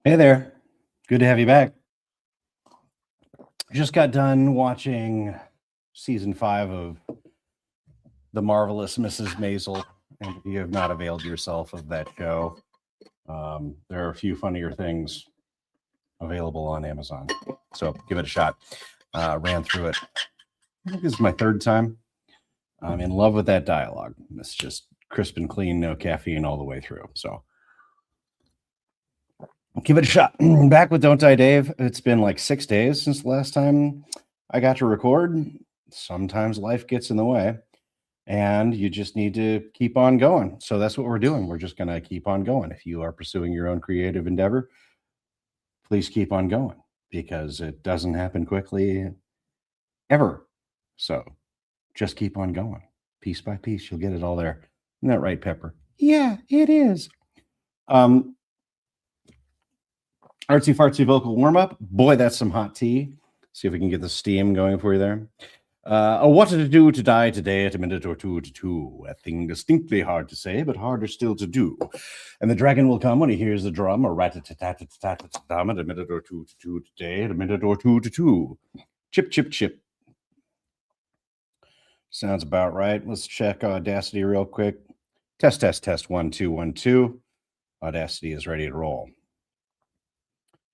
Hey there. Good to have you back. Just got done watching season 5 of The Marvelous Mrs. Maisel. And if you have not availed yourself of that show, there are a few funnier things available on Amazon. So give it a shot. Ran through it. I think this is my third time. I'm in love with that dialogue. It's just crisp and clean, no caffeine all the way through. So give it a shot. Back with Don't Die Dave. It's been like 6 days since the last time I got to record. Sometimes life gets in the way and you just need to keep on going. So that's what we're doing. We're just going to keep on going. If you are pursuing your own creative endeavor, please keep on going because it doesn't happen quickly ever. So just keep on going. Piece by piece, you'll get it all there. Isn't that right, Pepper? Yeah, it is. Artsy fartsy vocal warm up. Boy, that's some hot tea. See if we can get the steam going for you there. What to do to die today at a minute or two to two. A thing distinctly hard to say, but harder still to do. And the dragon will come when he hears the drum, a rat-a-tat-tat-tat-tat-tat at a minute or two to two today at a minute or two to two. Chip, chip, chip. Sounds about right. Let's check Audacity real quick. Test, test, test. 1, 2, 1, 2. Audacity is ready to roll.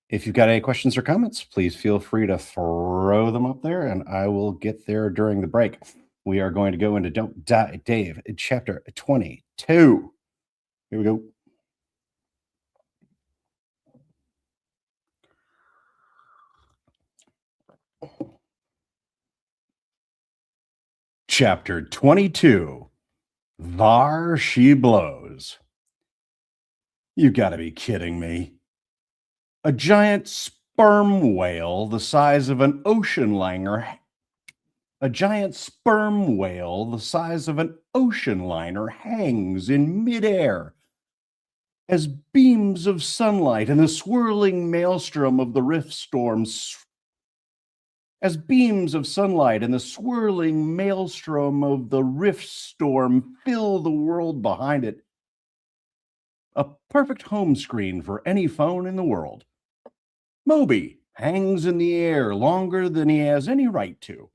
If you've got any questions or comments, please feel free to throw them up there and I will get there during the break. We are going to go into Don't Die Dave, chapter 22. Here we go. Chapter 22. Thar She Blows. You gotta be kidding me. A giant sperm whale the size of an ocean liner. A giant sperm whale the size of an ocean liner hangs in midair as beams of sunlight in the swirling maelstrom of the rift storm as beams of sunlight in the swirling maelstrom of the rift storm fill the world behind it. A perfect home screen for any phone in the world. Moby hangs in the air longer than he has any right to.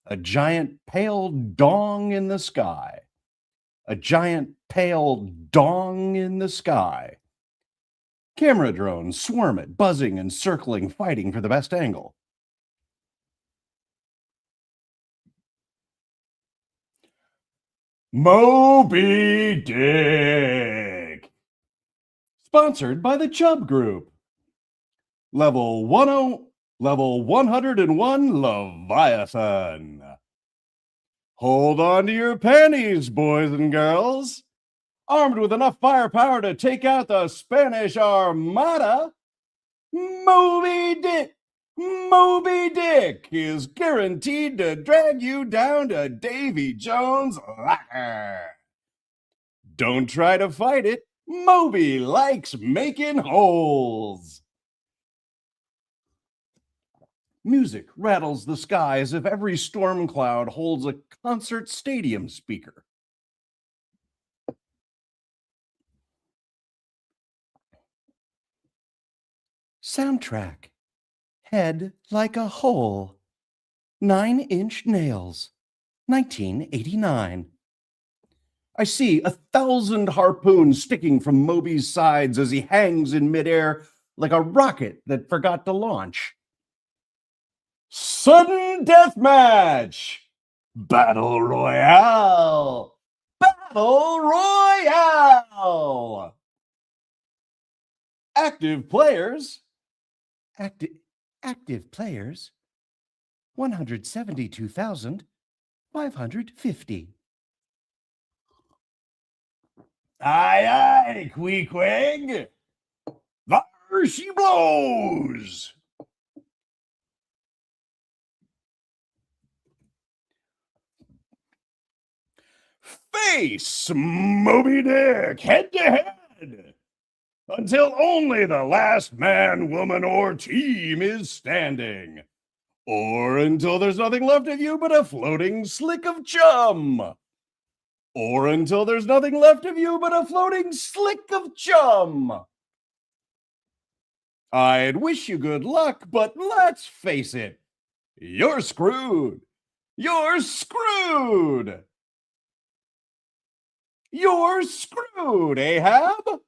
A giant pale dong in the sky. A giant pale dong in the sky. Camera drones swarm it, buzzing and circling, fighting for the best angle. Moby Dick. Sponsored by the Chubb Group. Level 101 Leviathan. Hold on to your panties, boys and girls. Armed with enough firepower to take out the Spanish Armada, Moby Dick is guaranteed to drag you down to Davy Jones' locker. Don't try to fight it. Moby likes making holes. Music rattles the sky as if every storm cloud holds a concert stadium speaker. Soundtrack. Head like a hole. 9-inch nails. 1989. I see 1,000 harpoons sticking from Moby's sides as he hangs in midair like a rocket that forgot to launch. Sudden death match. Battle Royale. Battle Royale. Active players. Active players. 172,550. Aye, aye, Queequeg. There she blows. Face Moby Dick, head to head, until only the last man, woman, or team is standing, or until there's nothing left of you but a floating slick of chum, or until there's nothing left of you but a floating slick of chum. I'd wish you good luck, but let's face it, you're screwed. You're screwed. You're screwed, Ahab.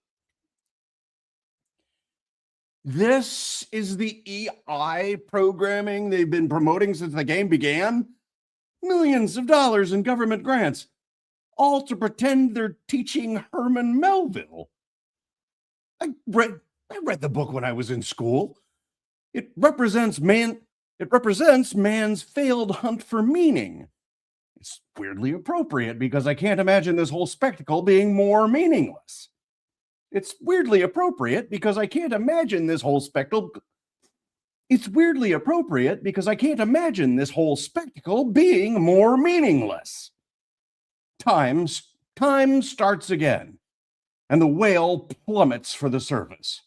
This is the EI programming they've been promoting since the game began. Millions of dollars in government grants, all to pretend they're teaching Herman Melville. I read the book when I was in school. It represents man's failed hunt for meaning. It's weirdly appropriate because I can't imagine this whole spectacle being more meaningless. It's weirdly appropriate because I can't imagine this whole spectacle. It's weirdly appropriate because I can't imagine this whole spectacle being more meaningless. Time starts again, and the whale plummets for the surface.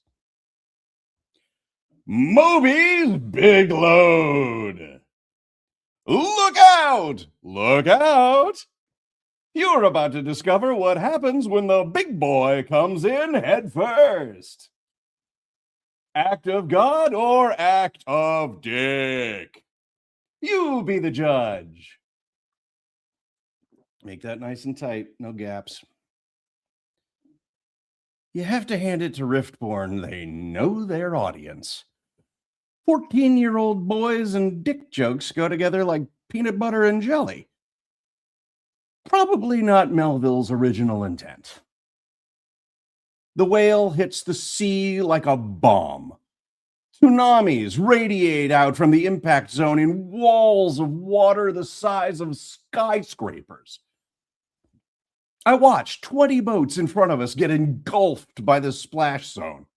Moby's big load. Look out! Look out! You're about to discover what happens when the big boy comes in head first. Act of God or act of dick? You be the judge. Make that nice and tight, no gaps. You have to hand it to Riftborn. They know their audience. 14-year-old boys and dick jokes go together like peanut butter and jelly. Probably not Melville's original intent. The whale hits the sea like a bomb. Tsunamis radiate out from the impact zone in walls of water the size of skyscrapers. I watched 20 boats in front of us get engulfed by the splash zone.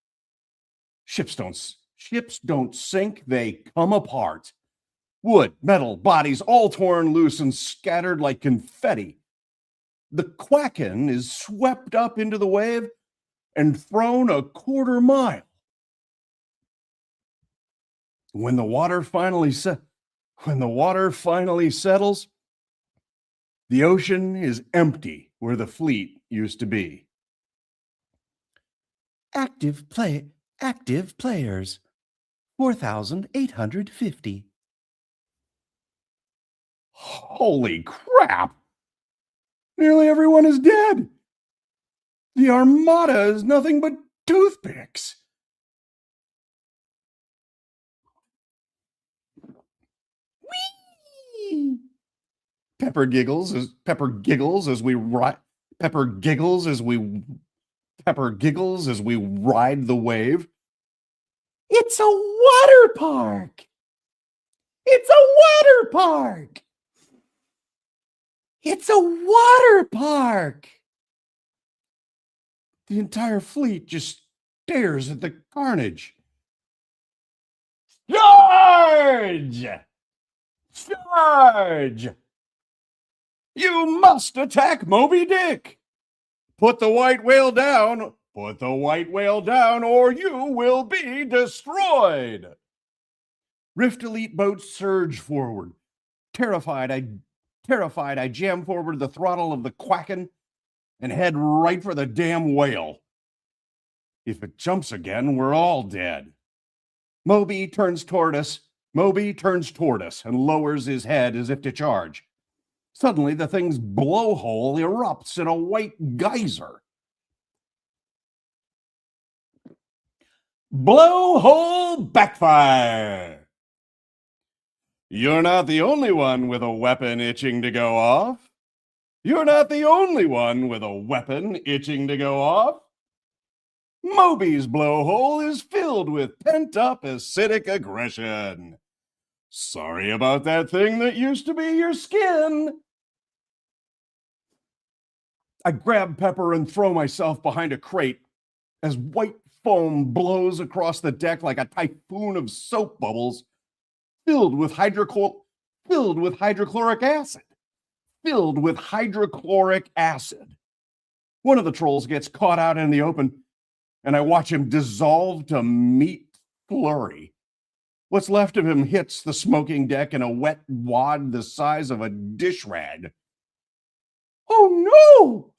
Ships don't sink, they come apart. Wood, metal, bodies all torn loose and scattered like confetti. The Kraken is swept up into the wave and thrown a quarter mile. When the water finally settles, the ocean is empty where the fleet used to be. Active players, 4,850. Holy crap! Nearly everyone is dead. The Armada is nothing but toothpicks. Whee! Pepper giggles as we ride the wave. It's a water park. It's a water park. It's a water park. The entire fleet just stares at the carnage. Charge! Charge! You must attack Moby Dick. Put the white whale down. Put the white whale down, or you will be destroyed. Rift Elite boats surge forward. Terrified, I jam forward the throttle of the Kraken and head right for the damn whale. If it jumps again, we're all dead. Moby turns toward us and lowers his head as if to charge. Suddenly, the thing's blowhole erupts in a white geyser. Blowhole backfire! You're not the only one with a weapon itching to go off. You're not the only one with a weapon itching to go off. Moby's blowhole is filled with pent-up acidic aggression. Sorry about that thing that used to be your skin. I grab Pepper and throw myself behind a crate as white foam blows across the deck like a typhoon of soap bubbles filled with hydrochloric acid. One of the trolls gets caught out in the open, and I watch him dissolve to meat flurry. What's left of him hits the smoking deck in a wet wad the size of a dish rag. Oh no!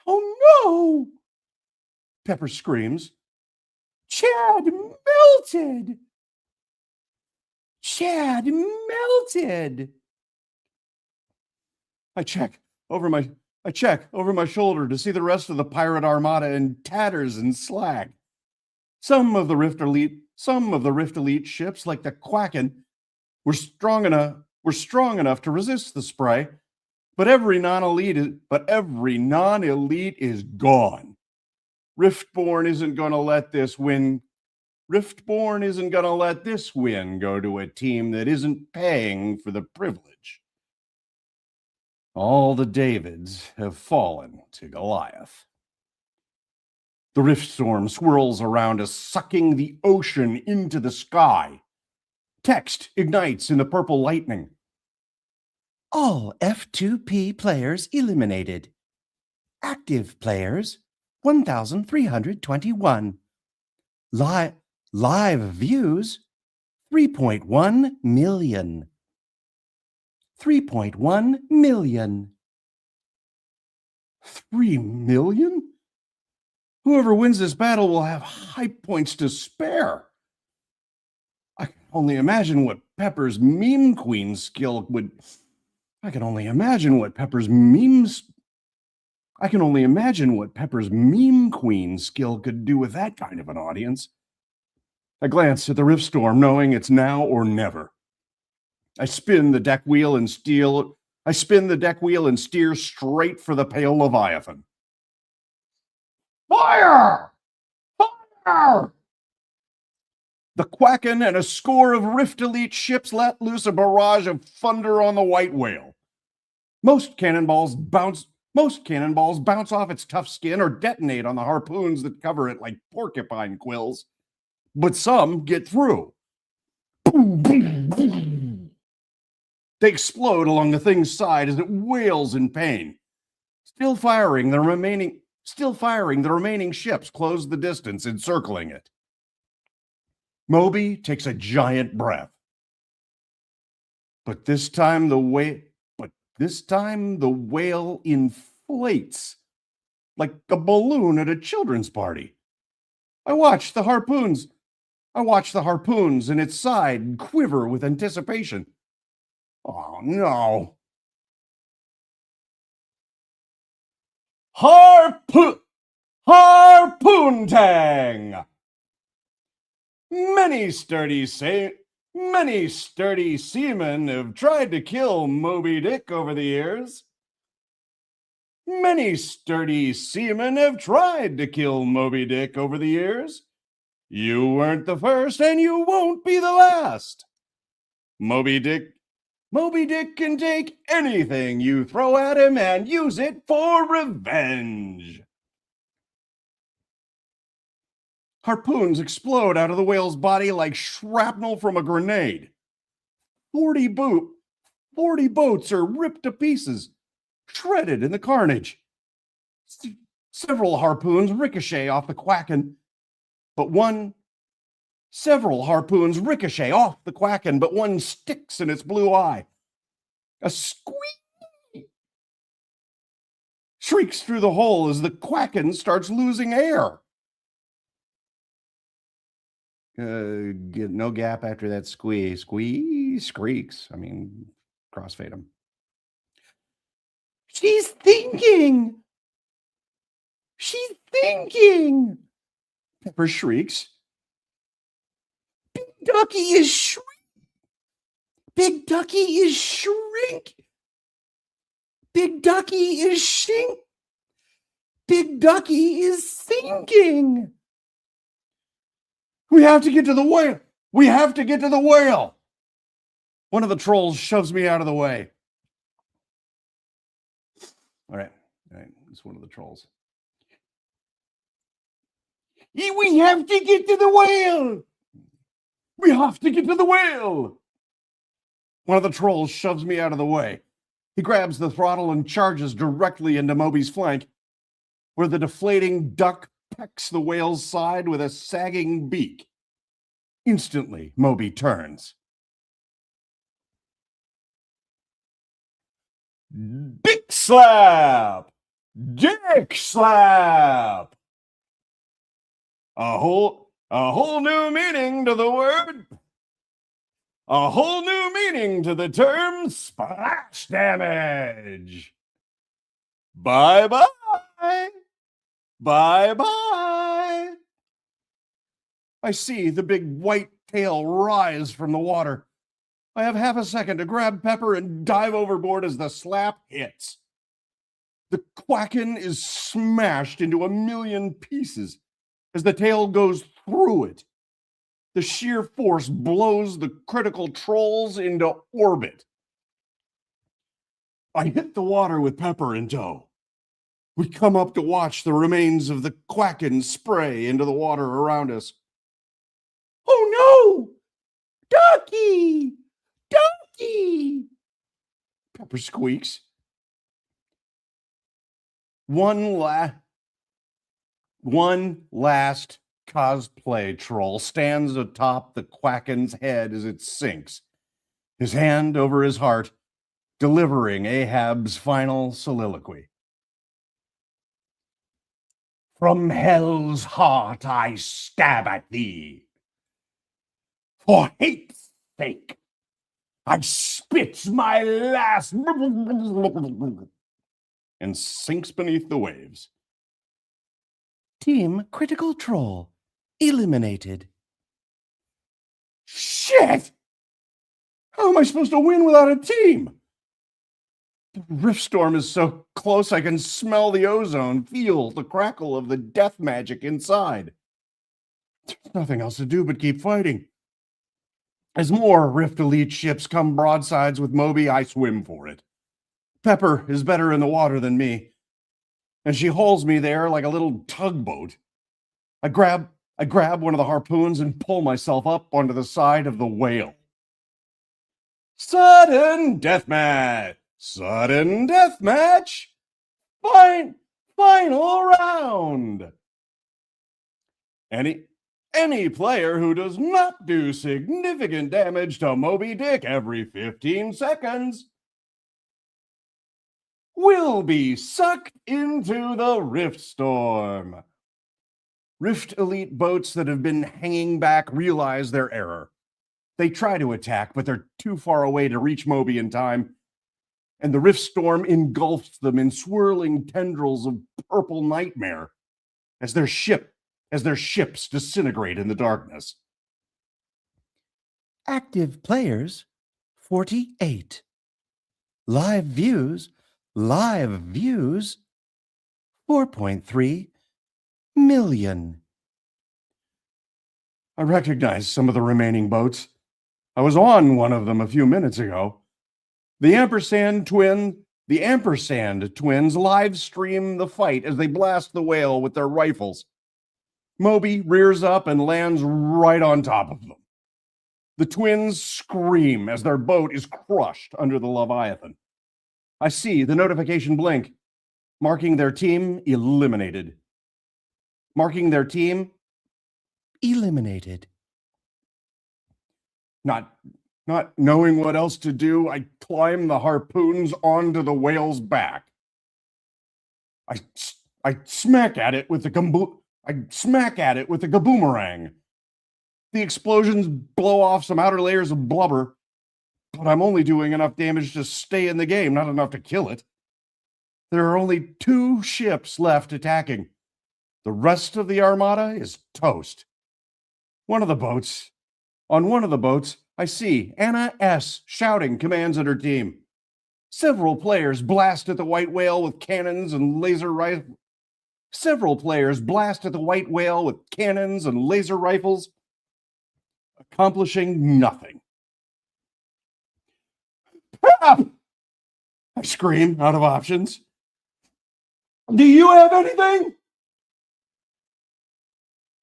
Oh no! Pepper screams. Chad melted! Chad melted! I check over my shoulder to see the rest of the pirate armada in tatters and slag. Some of the Rift Elite ships, like the Quacken, were strong enough to resist the spray, but every non-elite is gone. Riftborn isn't going to let this win go to a team that isn't paying for the privilege. All the Davids have fallen to Goliath. The rift storm swirls around us, sucking the ocean into the sky. Text ignites in the purple lightning. All F2P players eliminated. Active players, 1,321. Live views, 3.1 million. 3.1 million. 3 million? Whoever wins this battle will have hype points to spare. I can only imagine what Pepper's meme queen skill would... I can only imagine what Pepper's meme queen skill could do with that kind of an audience. I glance at the rift storm, knowing it's now or never. I spin the deck wheel and steer straight for the pale Leviathan. Fire! Fire! The Quacken and a score of Rift Elite ships let loose a barrage of thunder on the white whale. Most cannonballs bounce off its tough skin or detonate on the harpoons that cover it like porcupine quills. But some get through. Boom, boom, boom. They explode along the thing's side as it wails in pain. Still firing, the remaining ships close the distance, encircling it. Moby takes a giant breath. But this time the whale inflates like a balloon at a children's party. I watch the harpoons in its side quiver with anticipation. Oh no. Harpoon tang! Many sturdy seamen have tried to kill Moby Dick over the years. You weren't the first, and you won't be the last. Moby Dick can take anything you throw at him and use it for revenge. Harpoons explode out of the whale's body like shrapnel from a grenade. 40 boats are ripped to pieces, shredded in the carnage. Several harpoons ricochet off the Quacken, but one sticks in its blue eye. A squeak shrieks through the hole as the Quacken starts losing air. Get no gap after that squeaks. I mean, crossfade them. She's thinking. Pepper shrieks. Big Ducky is shrinking. Big Ducky is sinking. We have to get to the whale. One of the trolls shoves me out of the way. All right. It's one of the trolls. We have to get to the whale. One of the trolls shoves me out of the way. He grabs the throttle and charges directly into Moby's flank, where the deflating duck pecks the whale's side with a sagging beak. Instantly, Moby turns. Dick slap! A A whole new meaning to the word. A whole new meaning to the term splash damage. Bye bye. Bye bye. I see the big white tail rise from the water. I have half a second to grab Pepper and dive overboard as the slap hits. The Quacken is smashed into a million pieces as the tail goes through it. The sheer force blows the critical trolls into orbit. I hit the water with Pepper in tow. We come up to watch the remains of the Quacken spray into the water around us. Oh no! Ducky! Ducky! Pepper squeaks. One last cosplay troll stands atop the Quacken's head as it sinks, his hand over his heart, delivering Ahab's final soliloquy. From hell's heart I stab at thee. For hate's sake, I spit my last and sinks beneath the waves. Team Critical Troll eliminated. Shit! How am I supposed to win without a team? The rift storm is so close I can smell the ozone, feel the crackle of the death magic inside. There's nothing else to do but keep fighting. As more Rift Elite ships come broadsides with Moby, I swim for it. Pepper is better in the water than me, and she holds me there like a little tugboat. I grab one of the harpoons and pull myself up onto the side of the whale. Sudden deathmatch! Sudden deathmatch! Final round! Any player who does not do significant damage to Moby Dick every 15 seconds will be sucked into the Rift Storm. Rift Elite boats that have been hanging back realize their error. They try to attack, but they're too far away to reach Moby in time, and the Rift Storm engulfs them in swirling tendrils of purple nightmare as their ships disintegrate in the darkness. Active players, 48. Live views, 4.3 million. I recognize some of the remaining boats. I was on one of them a few minutes ago. The Ampersand twins live stream the fight as they blast the whale with their rifles. Moby rears up and lands right on top of them. The twins scream as their boat is crushed under the Leviathan. I see the notification blink, marking their team eliminated. Not knowing what else to do, I climb the harpoons onto the whale's back. I smack at it with the kaboomerang. The explosions blow off some outer layers of blubber, but I'm only doing enough damage to stay in the game, not enough to kill it. There are only 2 ships left attacking. The rest of the armada is toast. On one of the boats, I see Anna S. shouting commands at her team. Several players blast at the white whale with cannons and laser rifles, accomplishing nothing. Pep! I scream, out of options. Do you have anything?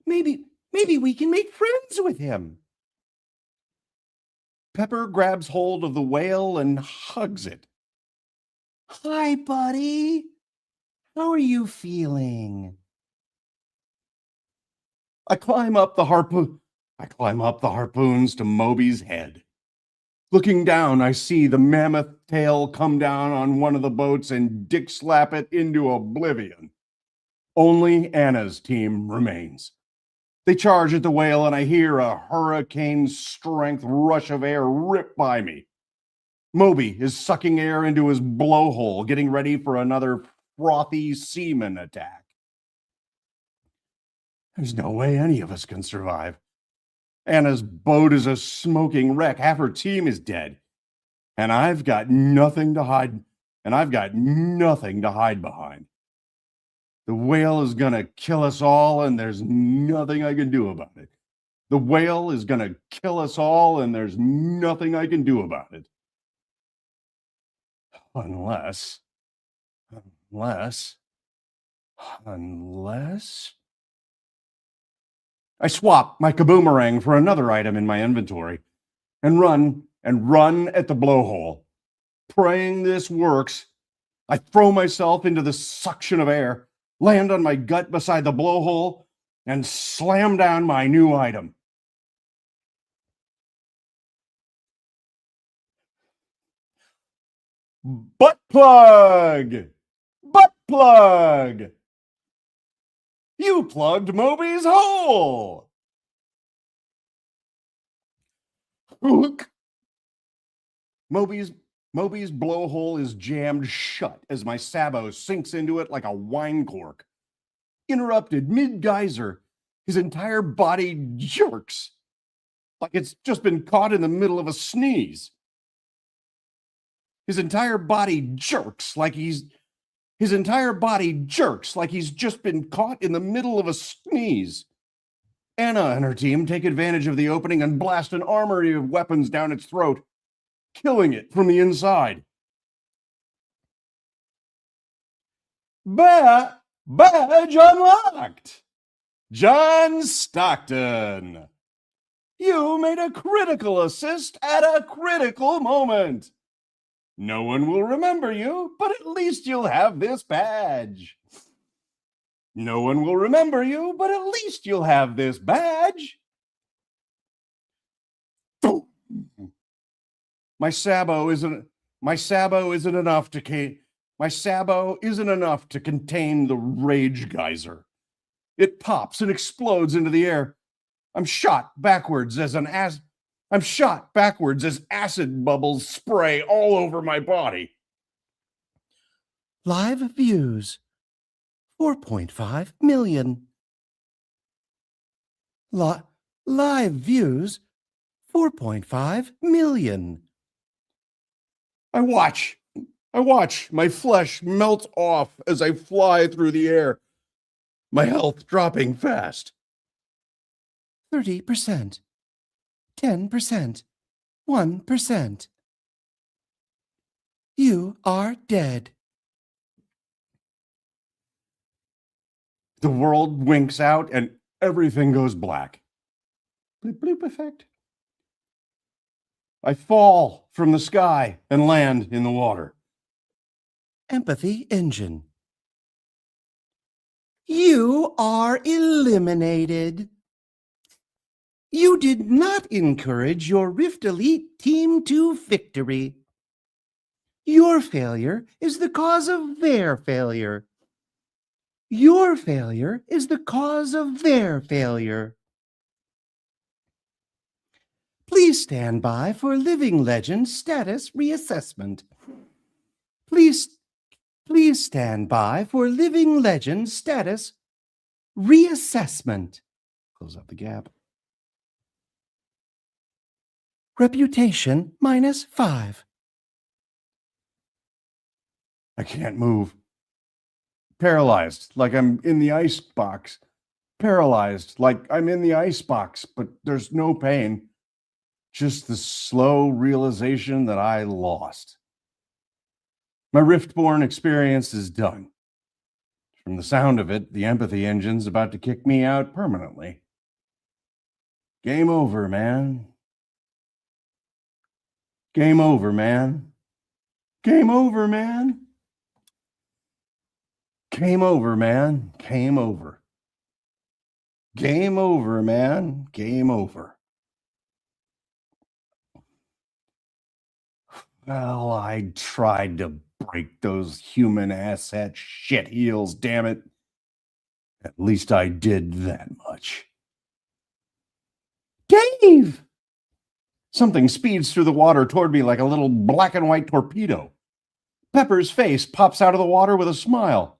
Maybe we can make friends with him. Pepper grabs hold of the whale and hugs it. Hi, buddy. How are you feeling? I climb up the harpoons to Moby's head. Looking down, I see the mammoth tail come down on one of the boats and dick slap it into oblivion. Only Anna's team remains. They charge at the whale, and I hear a hurricane-strength rush of air rip by me. Moby is sucking air into his blowhole, getting ready for another frothy seaman attack. There's no way any of us can survive. Anna's boat is a smoking wreck. Half her team is dead. And I've got nothing to hide. And I've got nothing to hide behind. The whale is going to kill us all, and there's nothing I can do about it. The whale is going to kill us all, and there's nothing I can do about it. Unless. I swap my kaboomerang for another item in my inventory and run at the blowhole. Praying this works, I throw myself into the suction of air, land on my gut beside the blowhole, and slam down my new item. Butt plug! Butt plug! You plugged Moby's hole! Moby's blowhole is jammed shut as my sabot sinks into it like a wine cork. Interrupted mid-geyser, his entire body jerks like it's just been caught in the middle of a sneeze. His entire body jerks like he's just been caught in the middle of a sneeze. Anna and her team take advantage of the opening and blast an armory of weapons down its throat, killing it from the inside. Badge unlocked! John Stockton! You made a critical assist at a critical moment. No one will remember you, but at least you'll have this badge. No one will remember you, but at least you'll have this badge. My sabot isn't enough to contain the rage geyser. It pops and explodes into the air. I'm shot backwards as acid bubbles spray all over my body. Live views, 4.5 million. Live views, 4.5 million. I watch my flesh melt off as I fly through the air, my health dropping fast. 30%, 10%, 1%. You are dead. The world winks out and everything goes black. Bloop bloop effect. I fall from the sky and land in the water. Empathy engine. You are eliminated. You did not encourage your Rift Elite team to victory. Your failure is the cause of their failure. Your failure is the cause of their failure. Please stand by for Living Legend status reassessment. Please stand by for Living Legend status reassessment. Close up the gap. Reputation -5. I can't move. Paralyzed, like I'm in the ice box. Paralyzed, like I'm in the ice box, but there's no pain. Just the slow realization that I lost. My Riftborn experience is done. From the sound of it, the empathy engine's about to kick me out permanently. Game over, man. Game over, man. Game over, man. Game over, man. Game over. Game over, man. Game over. Well, I tried to break those human asset shit heels, damn it. At least I did that much. Leave! Something speeds through the water toward me like a little black and white torpedo. Pepper's face pops out of the water with a smile.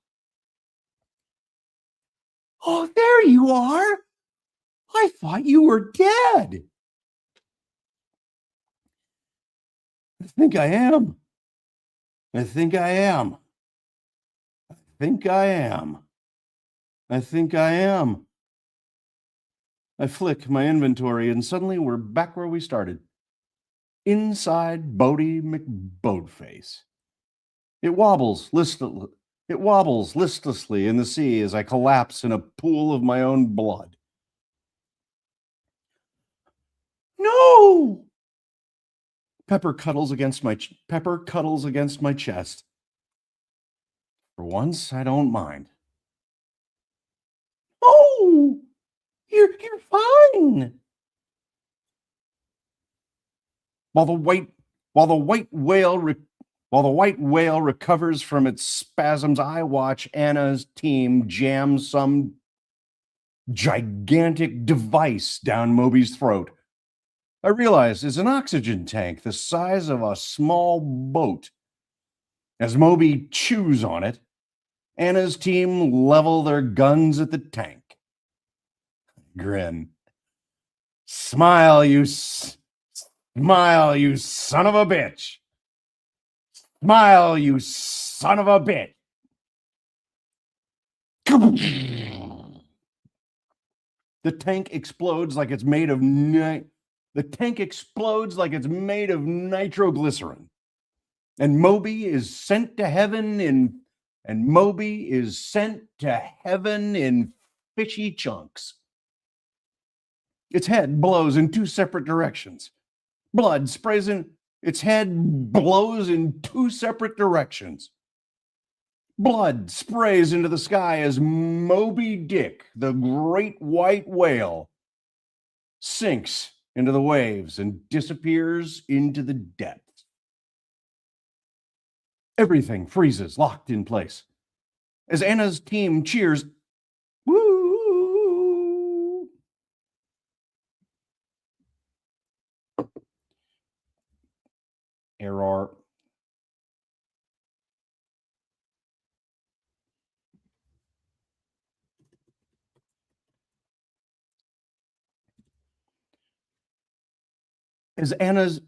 Oh, there you are! I thought you were dead. I think I am. I think I am. I think I am. I think I am. I flick my inventory, and suddenly we're back where we started. Inside Bodie McBoatface. It wobbles listlessly in the sea as I collapse in a pool of my own blood. No! Pepper cuddles against my chest. For once, I don't mind. Oh, you're fine. While the white whale recovers from its spasms, I watch Anna's team jam some gigantic device down Moby's throat. I realize it's an oxygen tank the size of a small boat. As Moby chews on it, Anna's team level their guns at the tank. Grin. Smile, you son of a bitch. Smile, you son of a bitch. The tank explodes like it's made of nitroglycerin. And Moby is sent to heaven in fishy chunks. Its head blows in two separate directions. Blood sprays in its head blows in two separate directions. Blood sprays into the sky as Moby Dick, the great white whale, sinks into the waves and disappears into the depths. Everything freezes, locked in place. As Anna's team cheers, woo! Error. As Anna's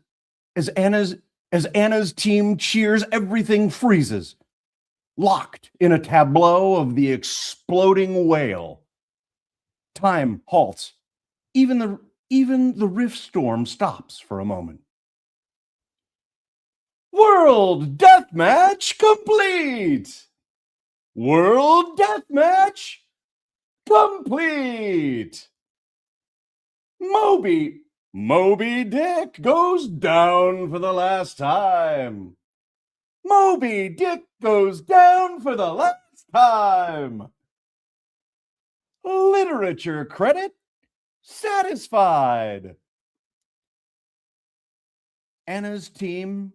team cheers, everything freezes, locked in a tableau of the exploding whale. Time halts. Even the rift storm stops for a moment. World Deathmatch complete! World Deathmatch complete! Moby Dick goes down for the last time. Moby Dick goes down for the last time. Literature credit satisfied. Anna's team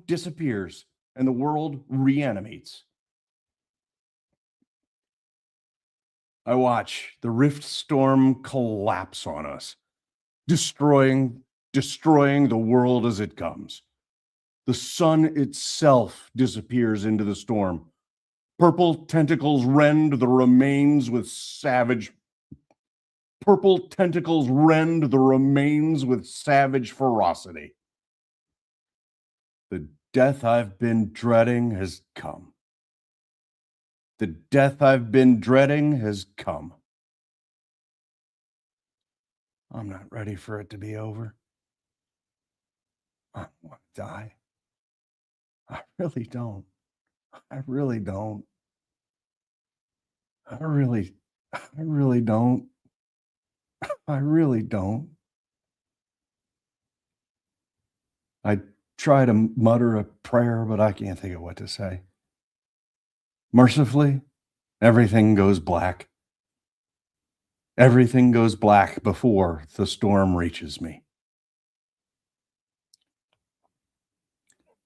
disappears and the world reanimates. I watch the rift storm collapse on us, destroying the world as it comes. The sun itself disappears into the storm. Purple tentacles rend the remains with savage ferocity. The death I've been dreading has come. The death I've been dreading has come. I'm not ready for it to be over. I want to die. I really don't. I really don't. I really don't. I really don't. I try to mutter a prayer, but I can't think of what to say. Mercifully, everything goes black. Everything goes black before the storm reaches me.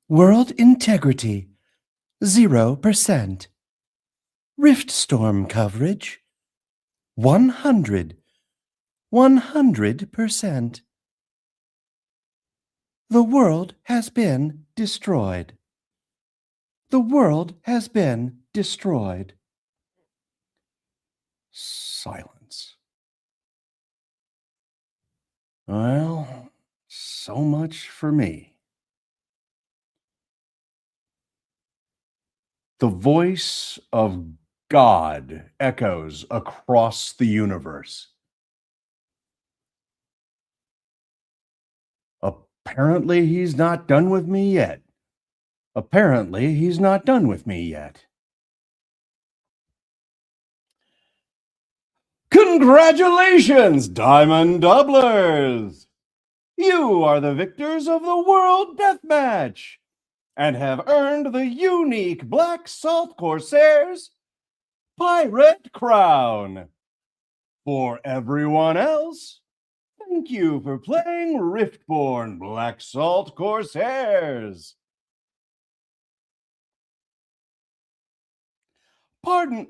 World integrity, 0%. Rift storm coverage, 100. 100%. The world has been destroyed. The world has been destroyed. Silence. Well, so much for me. The voice of God echoes across the universe. Apparently, he's not done with me yet. Apparently, he's not done with me yet. Congratulations, Diamond Doublers! You are the victors of the World Deathmatch and have earned the unique Black Salt Corsairs Pirate Crown. For everyone else, thank you for playing Riftborn Black Salt Corsairs. Pardon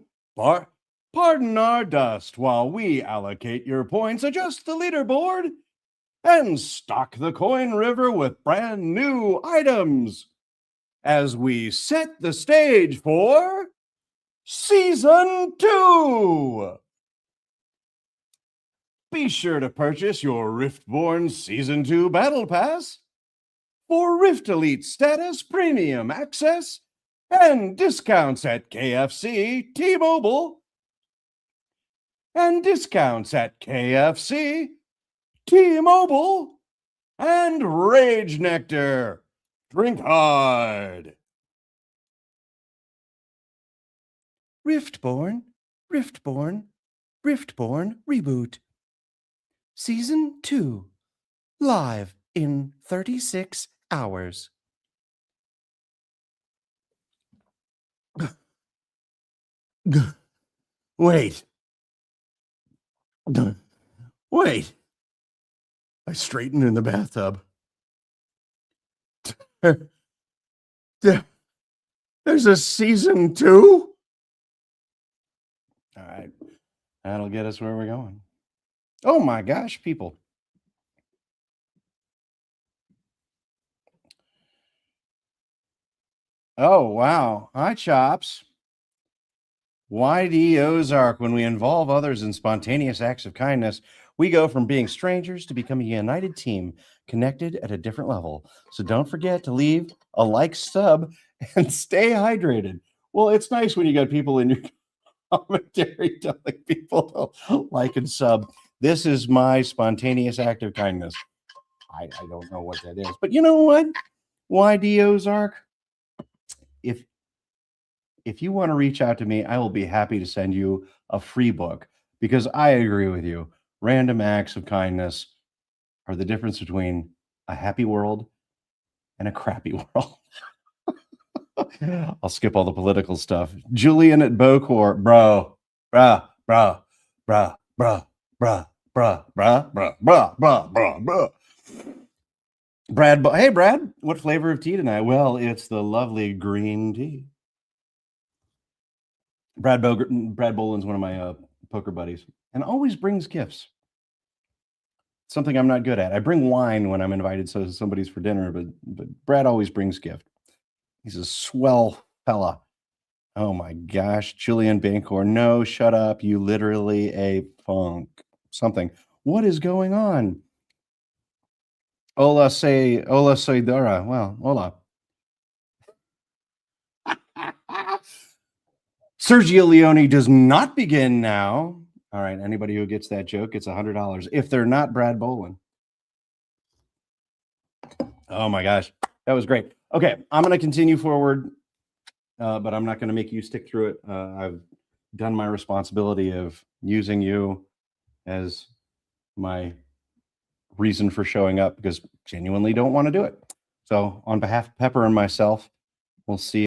our dust while we allocate your points, adjust the leaderboard, and stock the coin river with brand new items as we set the stage for Season 2. Be sure to purchase your Riftborn Season 2 Battle Pass for Rift Elite status, premium access, and discounts at KFC, T-Mobile, and discounts at KFC, T-Mobile, and Rage Nectar. Drink hard. Riftborn Reboot. Season 2. Live in 36 hours. Wait. Wait. I straightened in the bathtub. There's a Season 2? All right. That'll get us where we're going. Oh my gosh, people. Oh, wow. Hi, Chops. YD Ozark. When we involve others in spontaneous acts of kindness, we go from being strangers to becoming a united team, connected at a different level. So don't forget to leave a like, sub, and stay hydrated. Well, it's nice when you got people in your commentary telling people to like and sub. This is my spontaneous act of kindness. I don't know what that is, but you know what? YD Ozark, if you want to reach out to me, I will be happy to send you a free book because I agree with you. Random acts of kindness are the difference between a happy world and a crappy world. I'll skip all the political stuff. Julian at Bocor, bro. Brad, hey Brad, what flavor of tea tonight? Well, it's the lovely green tea. Brad Boland's one of my poker buddies and always brings gifts. Something I'm not good at. I bring wine when I'm invited so somebody's for dinner, but Brad always brings gift. He's a swell fella. Oh my gosh, Julian Bancor. No, shut up. You literally a funk. Something. What is going on? Hola Soydora. Well, hola. Sergio Leone does not begin now. All right, anybody who gets that joke gets $100 if they're not Brad Boland. Oh my gosh, that was great. Okay, I'm going to continue forward, but I'm not going to make you stick through it. I've done my responsibility of using you as my reason for showing up because genuinely don't want to do it. So on behalf of Pepper and myself, we'll see